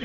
It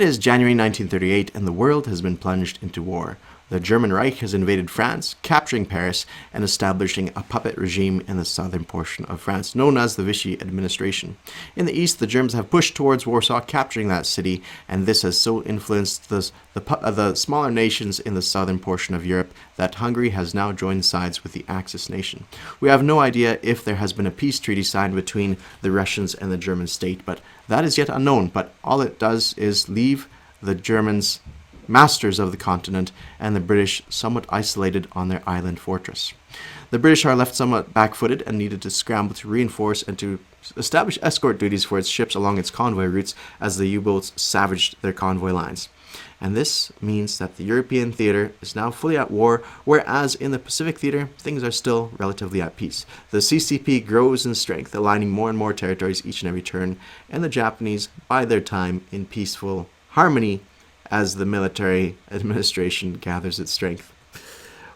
is January 1938 and the world has been plunged into war. The German Reich has invaded France, capturing Paris and establishing a puppet regime in the southern portion of France, known as the Vichy administration. In the east, the Germans have pushed towards Warsaw, capturing that city, and this has so influenced the smaller nations in the southern portion of Europe that Hungary has now joined sides with the Axis nation. We have no idea if there has been a peace treaty signed between the Russians and the German state, but that is yet unknown. But all it does is leave the Germans masters of the continent and the British somewhat isolated on their island fortress. The British are left somewhat back-footed and needed to scramble to reinforce and to establish escort duties for its ships along its convoy routes as the U-boats savaged their convoy lines. And this means that the European theater is now fully at war, whereas in the Pacific theater, things are still relatively at peace. The CCP grows in strength, aligning more and more territories each and every turn, and the Japanese bide their time in peaceful harmony as the military administration gathers its strength.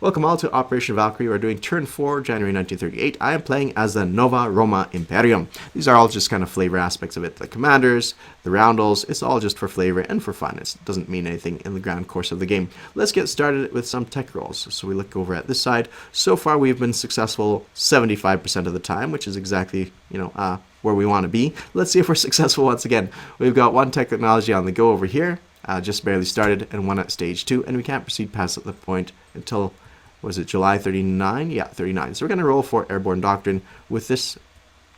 Welcome all to Operation Valkyrie. We're doing turn 4, January 1938. I am playing as the Nova Roma Imperium. These are all just kind of flavor aspects of it. The commanders, the roundels, it's all just for flavor and for fun. It doesn't mean anything in the grand course of the game. Let's get started with some tech rolls. So we look over at this side. So far we've been successful 75% of the time, which is exactly, where we want to be. Let's see if we're successful once again. We've got one technology on the go over here. Just barely started, and one at stage 2, and we can't proceed past the point until, was it July 39? Yeah, 39. So we're going to roll for Airborne Doctrine with this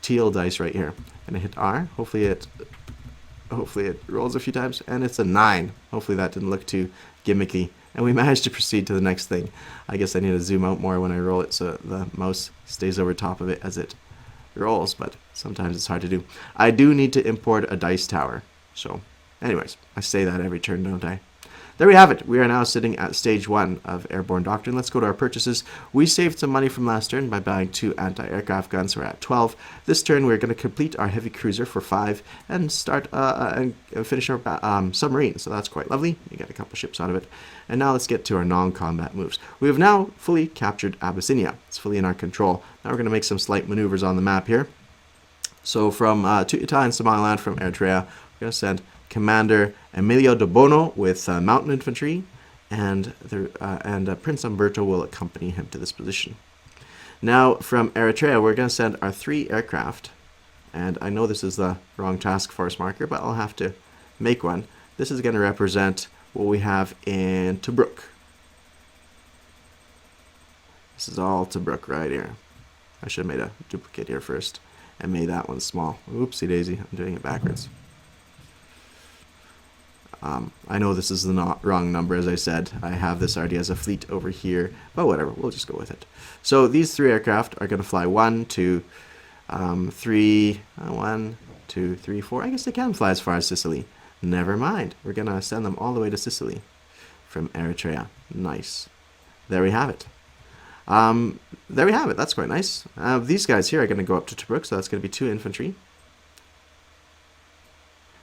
teal dice right here. And I hit R. Hopefully it rolls a few times, and it's a 9. Hopefully that didn't look too gimmicky. And we managed to proceed to the next thing. I guess I need to zoom out more when I roll it so the mouse stays over top of it as it rolls, but sometimes it's hard to do. I do need to import a dice tower, so anyways, I say that every turn, don't I? There we have it. We are now sitting at stage 1 of Airborne Doctrine. Let's go to our purchases. We saved some money from last turn by buying 2 anti-aircraft guns. We're at 12. This turn, we're going to complete our heavy cruiser for 5 and start and finish our submarine. So that's quite lovely. You get a couple ships out of it. And now let's get to our non-combat moves. We have now fully captured Abyssinia. It's fully in our control. Now we're going to make some slight maneuvers on the map here. So from to Italian Somaliland from Eritrea, we're going to send Commander Emilio de Bono with mountain infantry, and Prince Umberto will accompany him to this position. Now from Eritrea, we're going to send our 3 aircraft, and I know this is the wrong task force marker, but I'll have to make one. This is going to represent what we have in Tobruk. This is all Tobruk right here. I should have made a duplicate here first and made that one small. Oopsie daisy, I'm doing it backwards. I know this is the wrong number, as I said. I have this already as a fleet over here, but whatever, we'll just go with it. So these 3 aircraft are going to fly 1, 2, 3, 1, 2, 3, 4. I guess they can fly as far as Sicily. Never mind. We're going to send them all the way to Sicily from Eritrea. Nice. There we have it. There we have it. That's quite nice. These guys here are going to go up to Tobruk, so that's going to be 2 infantry.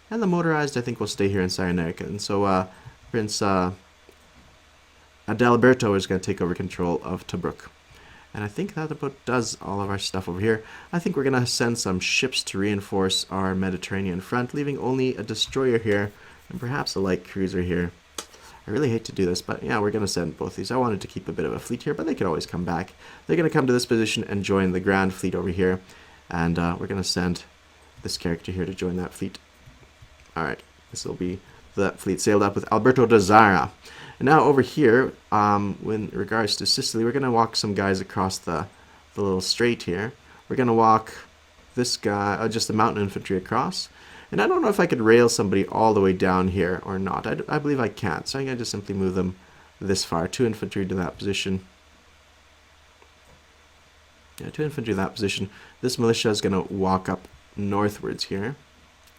And the motorized, I think, will stay here in Cyrenaica. And so Prince Adalberto is going to take over control of Tobruk. And I think that about does all of our stuff over here. I think we're going to send some ships to reinforce our Mediterranean front, leaving only a destroyer here and perhaps a light cruiser here. I really hate to do this, but yeah, we're going to send both these. I wanted to keep a bit of a fleet here, but they could always come back. They're going to come to this position and join the Grand Fleet over here. And we're going to send this character here to join that fleet. Alright, this will be the fleet sailed up with Alberto da Zara. And now over here, in regards to Sicily, we're going to walk some guys across the little strait here. We're going to walk this guy, just the mountain infantry across. And I don't know if I could rail somebody all the way down here or not. I believe I can't, so I'm going to just simply move them this far. 2 infantry to that position. Yeah, 2 infantry to that position. This militia is going to walk up northwards here.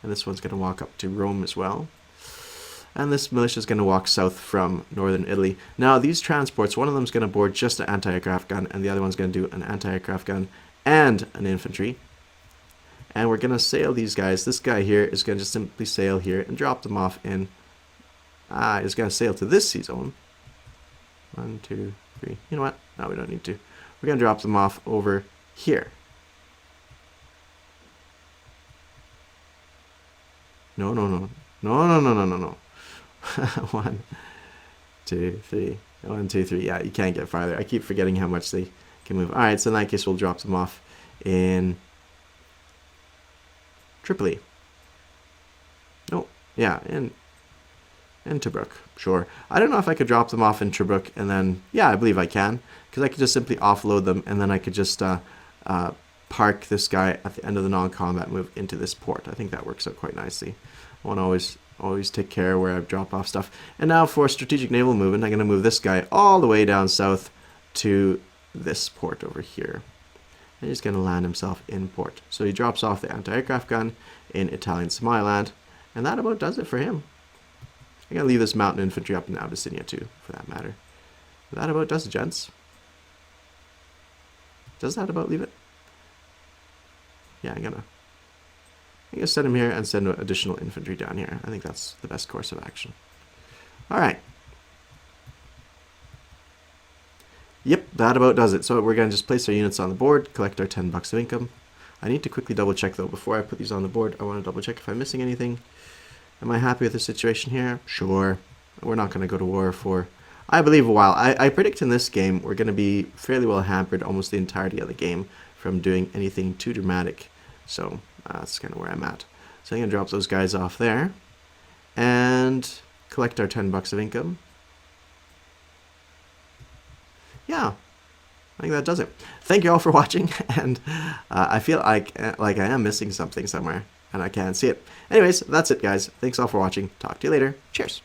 And this one's going to walk up to Rome as well. And this militia is going to walk south from northern Italy. Now, these transports, one of them is going to board just an anti-aircraft gun, and the other one's going to do an anti-aircraft gun and an infantry. And we're going to sail these guys. This guy here is going to just simply sail here and drop them off in... he's going to sail to this sea zone. 1, 2, 3. You know what? No, we don't need to. We're going to drop them off over here. No, no, no. No, no, no, no, no, no. 1, 2, 3. 1, 2, 3. Yeah, you can't get farther. I keep forgetting how much they can move. All right, so in that case, we'll drop them off in Tripoli. No, yeah, in Tobruk. Sure. I don't know if I could drop them off in Tobruk and then, yeah, I believe I can, because I could just simply offload them and then I could just park this guy at the end of the non-combat move into this port. I think that works out quite nicely. I want to always take care where I drop off stuff. And now for strategic naval movement, I'm going to move this guy all the way down south to this port over here. And he's going to land himself in port. So he drops off the anti-aircraft gun in Italian Somaliland, and that about does it for him. I'm going to leave this mountain infantry up in Abyssinia too, for that matter. That about does it, gents. Does that about leave it? Yeah, I'm gonna send him here and send additional infantry down here. I think that's the best course of action. All right. Yep, that about does it. So we're going to just place our units on the board, collect our $10 of income. I need to quickly double check though before I put these on the board. I want to double check if I'm missing anything. Am I happy with the situation here? Sure. We're not going to go to war for, I believe, a while. I predict in this game we're going to be fairly well hampered almost the entirety of the game from doing anything too dramatic. So that's kind of where I'm at. So I'm going to drop those guys off there and collect our $10 of income. Yeah, I think that does it. Thank you all for watching, and I feel like I am missing something somewhere, and I can't see it. Anyways, that's it, guys. Thanks all for watching. Talk to you later. Cheers.